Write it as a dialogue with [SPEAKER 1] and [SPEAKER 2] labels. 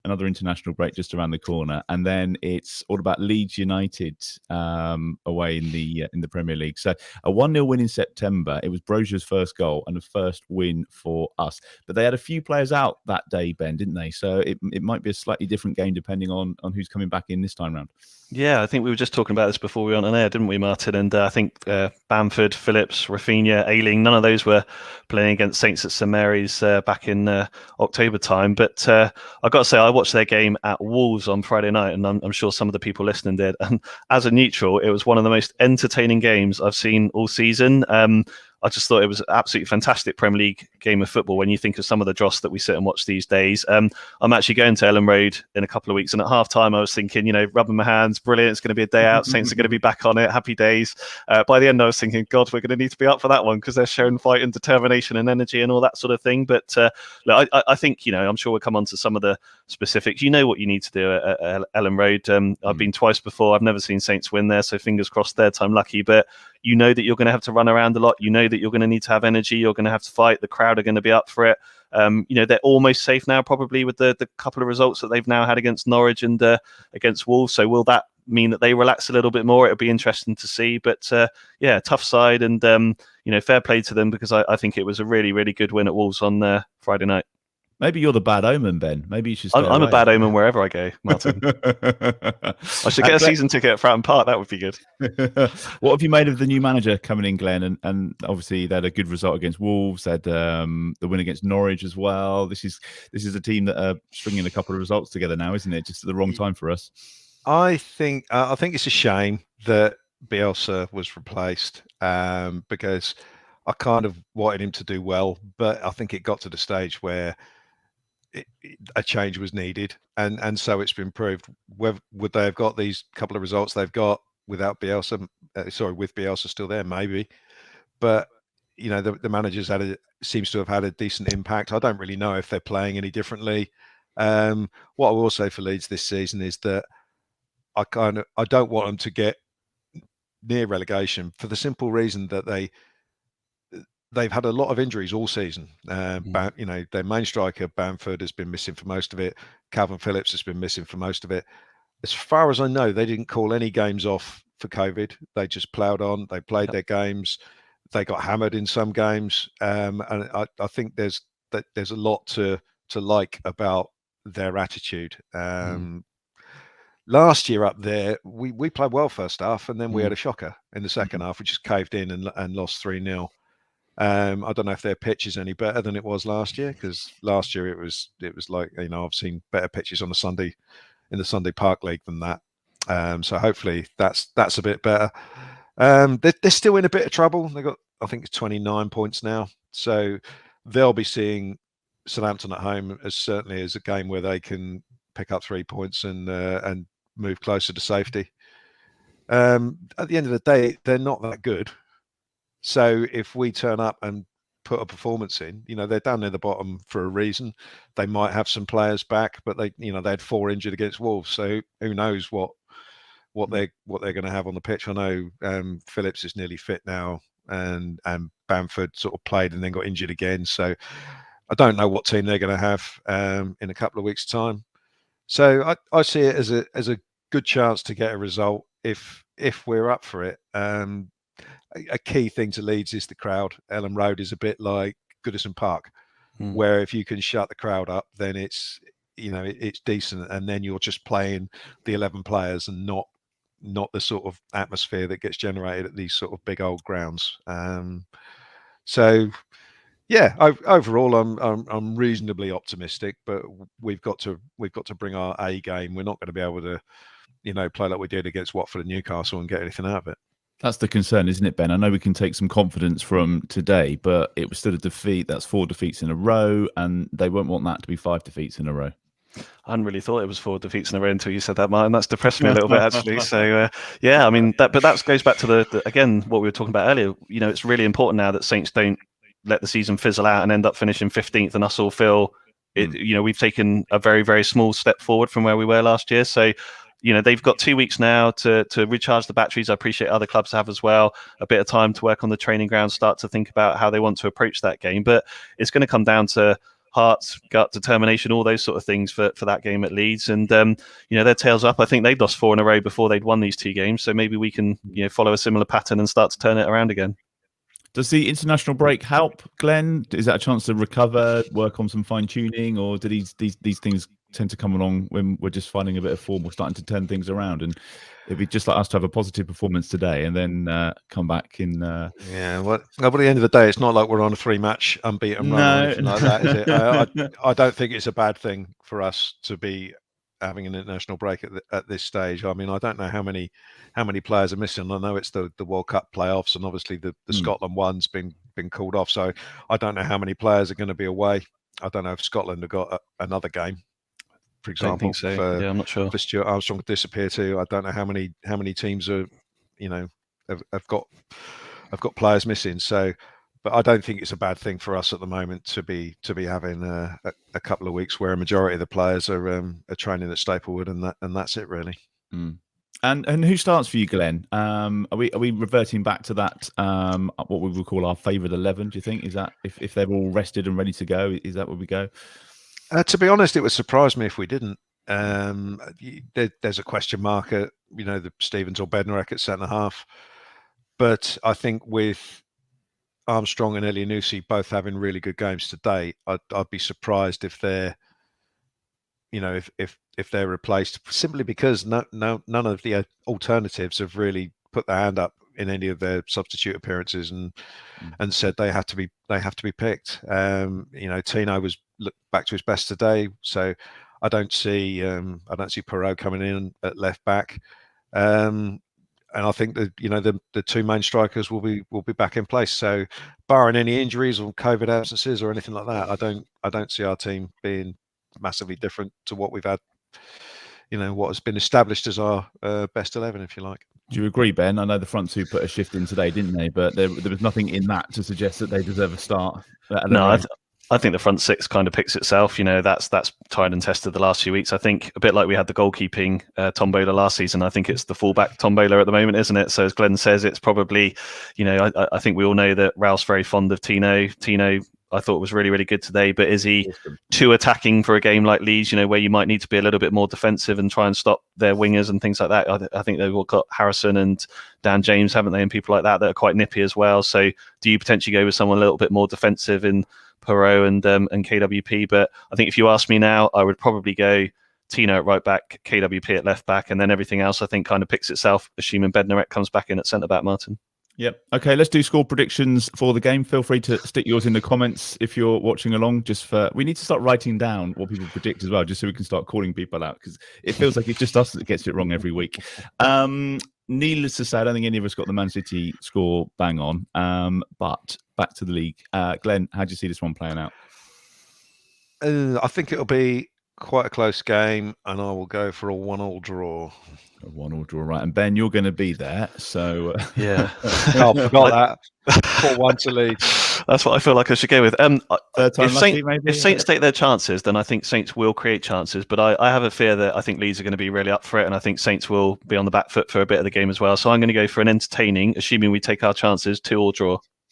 [SPEAKER 1] another international break just around the corner, and then it's all about Leeds United away in the Premier League. So a 1-0 win in September. It was Brozier's first goal and the first win for us. But they had a few players out that day, Ben, didn't they? So it might be a slightly different game depending on who's coming back in this time round.
[SPEAKER 2] Yeah, I think we were just talking about this before we went on air, didn't we, Martin? And I think Bamford, Phillips, Rafinha, Ayling, none of those were playing against Saints at St Mary's back in October time. But I've got to say, I watched their game at Wolves on Friday night, and I'm sure some of the people listening did. And as a neutral, it was one of the most entertaining games I've seen all season. I just thought it was an absolutely fantastic Premier League game of football when you think of some of the dross that we sit and watch these days. I'm actually going to Ellen Road in a couple of weeks, and at half-time I was thinking, rubbing my hands, brilliant, it's going to be a day out, Saints are going to be back on it, happy days. By the end I was thinking, God, we're going to need to be up for that one because they're showing fight and determination and energy and all that sort of thing. But look, I think, I'm sure we'll come on to some of the specifics. You know what you need to do at Ellen Road. I've been twice before. I've never seen Saints win there, so fingers crossed third time lucky. But you know that you're going to have to run around a lot. You know that you're going to need to have energy. You're going to have to fight. The crowd are going to be up for it. They're almost safe now, probably with the couple of results that they've now had against Norwich and against Wolves. So will that mean that they relax a little bit more? It'll be interesting to see. But tough side, and fair play to them because I think it was a really, really good win at Wolves on Friday night.
[SPEAKER 1] Maybe you're the bad omen, Ben. Maybe you should stay
[SPEAKER 2] I'm
[SPEAKER 1] away.
[SPEAKER 2] a bad omen wherever I go, Martin. I should get a season ticket at Fratton Park. That would be good.
[SPEAKER 1] What have you made of the new manager coming in, Glen? And obviously they had a good result against Wolves. They had the win against Norwich as well. This is a team that are stringing a couple of results together now, isn't it? Just at the wrong time for us.
[SPEAKER 3] I think it's a shame that Bielsa was replaced because I kind of wanted him to do well, but I think it got to the stage where a change was needed, and so it's been proved. Would they have got these couple of results they've got without Bielsa? With Bielsa still there, maybe. But the managers seems to have had a decent impact. I don't really know if they're playing any differently. What I will say for Leeds this season is that I don't want them to get near relegation for the simple reason that they've had a lot of injuries all season. Their main striker, Bamford, has been missing for most of it. Calvin Phillips has been missing for most of it. As far as I know, they didn't call any games off for COVID. They just ploughed on. They played their games. They got hammered in some games. And I think there's a lot to like about their attitude. Last year up there, we played well first half, and then we had a shocker in the second half. We just caved in and lost 3-0. I don't know if their pitch is any better than it was last year, because last year it was like, I've seen better pitches on the Sunday Park League than that. So hopefully that's a bit better. They're still in a bit of trouble. They got, I think it's 29 points now. So they'll be seeing Southampton at home as certainly as a game where they can pick up 3 points and move closer to safety. At the end of the day, they're not that good. So if we turn up and put a performance in, they're down near the bottom for a reason. They might have some players back, but they had 4 injured against Wolves. So who knows what they're going to have on the pitch. I know Phillips is nearly fit now, and Bamford sort of played and then got injured again. So I don't know what team they're going to have in a couple of weeks' time. So I see it as a good chance to get a result if we're up for it. A key thing to Leeds is the crowd. Ellen Road is a bit like Goodison Park, where if you can shut the crowd up, then it's decent, and then you're just playing the 11 players and not the sort of atmosphere that gets generated at these sort of big old grounds. Overall, I'm reasonably optimistic, but we've got to bring our A game. We're not going to be able to, play like we did against Watford and Newcastle and get anything out of it.
[SPEAKER 1] That's the concern, isn't it, Ben? I know we can take some confidence from today, but it was still a defeat. That's 4 defeats in a row, and they won't want that to be 5 defeats in a row.
[SPEAKER 2] I hadn't really thought it was 4 defeats in a row until you said that, Martin. That's depressed me a little bit, actually. So, that goes back to the again, what we were talking about earlier. It's really important now that Saints don't let the season fizzle out and end up finishing 15th, and us all feel we've taken a very, very small step forward from where we were last year. So, they've got 2 weeks now to recharge the batteries. I appreciate other clubs have as well. A bit of time to work on the training ground, start to think about how they want to approach that game. But it's going to come down to heart, gut, determination, all those sort of things for that game at Leeds. And their tails up. I think they'd lost 4 in a row before they'd won these 2 games. So maybe we can follow a similar pattern and start to turn it around again.
[SPEAKER 1] Does the international break help, Glenn? Is that a chance to recover, work on some fine tuning, or do these things tend to come along when we're just finding a bit of form, we're starting to turn things around? And it'd be just like us to have a positive performance today and then come back in.
[SPEAKER 3] Yeah, well, at the end of the day, it's not like we're on a 3-match unbeaten run or anything like that, is it? I don't think it's a bad thing for us to be having an international break at this stage. I mean, I don't know how many players are missing. I know it's the World Cup playoffs, and obviously the Scotland one's been called off. So I don't know how many players are going to be away. I don't know if Scotland have got another game, for example.
[SPEAKER 2] I think so. I'm not sure.
[SPEAKER 3] For Stuart Armstrong to disappear too. I don't know how many teams are, have got players missing. So, but I don't think it's a bad thing for us at the moment to be having a couple of weeks where a majority of the players are training at Staplewood, and that's it really.
[SPEAKER 1] Mm. And who starts for you, Glenn? Are we reverting back to that what we would call our favourite 11? Do you think is that if they're all rested and ready to go, is that where we go?
[SPEAKER 3] To be honest, it would surprise me if we didn't. There's a question mark at the Stevens or Bednarek at centre half, but I think with Armstrong and Elyounoussi both having really good games today, I'd be surprised if they're, if they're replaced, simply because none of the alternatives have really put their hand up in any of their substitute appearances and said they have to be picked. Tino was back to his best today, so I don't see Perot coming in at left back. And I think that the 2 main strikers will be back in place. So, barring any injuries or COVID absences or anything like that, I don't see our team being massively different to what we've had. What has been established as our best 11, if you like.
[SPEAKER 1] Do you agree, Ben? I know the front 2 put a shift in today, didn't they? But there was nothing in that to suggest that they deserve a start.
[SPEAKER 2] No, I think the front 6 kind of picks itself. That's tried and tested the last few weeks. I think a bit like we had the goalkeeping tombola last season. I think it's the fullback tombola at the moment, isn't it? So as Glenn says, it's probably, I think we all know that Ralph's very fond of Tino. Tino, I thought was really, really good today. But is he too attacking for a game like Leeds, where you might need to be a little bit more defensive and try and stop their wingers and things like that? I think they've all got Harrison and Dan James, haven't they? And people like that are quite nippy as well. So do you potentially go with someone a little bit more defensive in Perot and KWP? But I think if you ask me now, I would probably go Tino at right back, KWP at left back, and then everything else I think kind of picks itself, assuming Bednarek comes back in at centre back, Martin.
[SPEAKER 1] Yep. Okay, let's do score predictions for the game. Feel free to stick yours in the comments if you're watching along. We need to start writing down what people predict as well, just so we can start calling people out, because it feels like it's just us that gets it wrong every week. Needless to say, I don't think any of us got the Man City score bang on. But back to the league. Glenn, how do you see this one playing out?
[SPEAKER 3] I think it'll be quite a close game, and I will go for a 1-1 draw.
[SPEAKER 1] A 1-1 draw, right? And Ben, you're going to be there, so
[SPEAKER 3] yeah. I forgot that. 4-1 to Leeds.
[SPEAKER 2] That's what I feel like I should go with. If Saints take their chances, then I think Saints will create chances. But I have a fear that I think Leeds are going to be really up for it, and I think Saints will be on the back foot for a bit of the game as well. So I'm going to go for an entertaining, assuming we take our chances, 2-2 draw.